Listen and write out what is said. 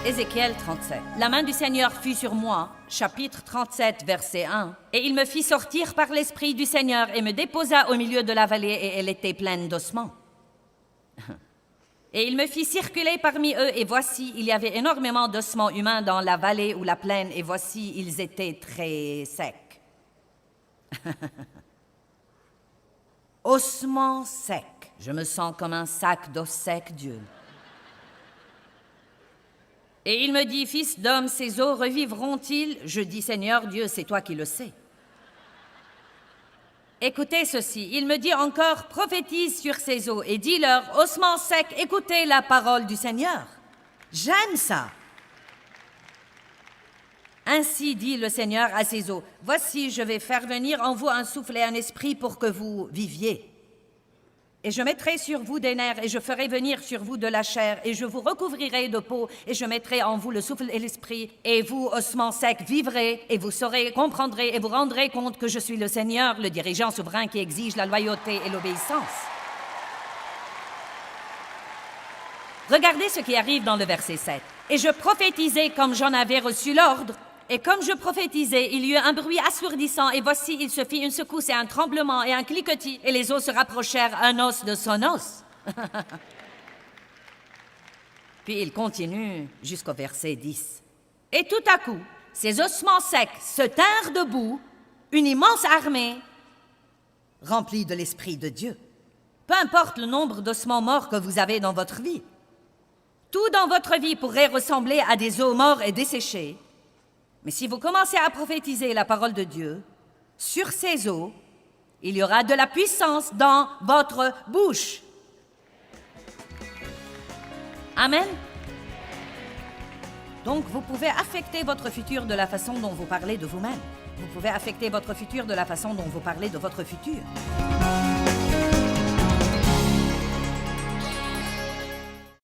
Ézéchiel 37. La main du Seigneur fut sur moi, chapitre 37, verset 1. Et il me fit sortir par l'Esprit du Seigneur et me déposa au milieu de la vallée et elle était pleine d'ossements. Et il me fit circuler parmi eux et voici, il y avait énormément d'ossements humains dans la vallée ou la plaine et voici, ils étaient très secs. Ossements secs. Je me sens comme un sac d'os secs, Dieu. Et il me dit, fils d'homme, ces os revivront-ils? Je dis, Seigneur Dieu, c'est toi qui le sais. Écoutez ceci, il me dit encore, prophétise sur ces eaux et dis-leur, ossements secs, écoutez la parole du Seigneur. J'aime ça. Ainsi dit le Seigneur à ces eaux, voici, je vais faire venir en vous un souffle et un esprit pour que vous viviez. Et je mettrai sur vous des nerfs, et je ferai venir sur vous de la chair, et je vous recouvrirai de peau, et je mettrai en vous le souffle et l'esprit, et vous, ossements secs, vivrez, et vous saurez, comprendrez, et vous rendrez compte que je suis le Seigneur, le dirigeant souverain qui exige la loyauté et l'obéissance. Regardez ce qui arrive dans le verset 7. Et je prophétisai comme j'en avais reçu l'ordre, et comme je prophétisais, il y eut un bruit assourdissant, et voici, il se fit une secousse et un tremblement et un cliquetis, et les os se rapprochèrent un os de son os. Puis il continue jusqu'au verset 10. Et tout à coup, ces ossements secs se tinrent debout, une immense armée remplie de l'Esprit de Dieu. Peu importe le nombre d'ossements morts que vous avez dans votre vie, tout dans votre vie pourrait ressembler à des os morts et desséchés. Mais si vous commencez à prophétiser la parole de Dieu, sur ces eaux, il y aura de la puissance dans votre bouche. Amen. Donc, vous pouvez affecter votre futur de la façon dont vous parlez de vous-même. Vous pouvez affecter votre futur de la façon dont vous parlez de votre futur.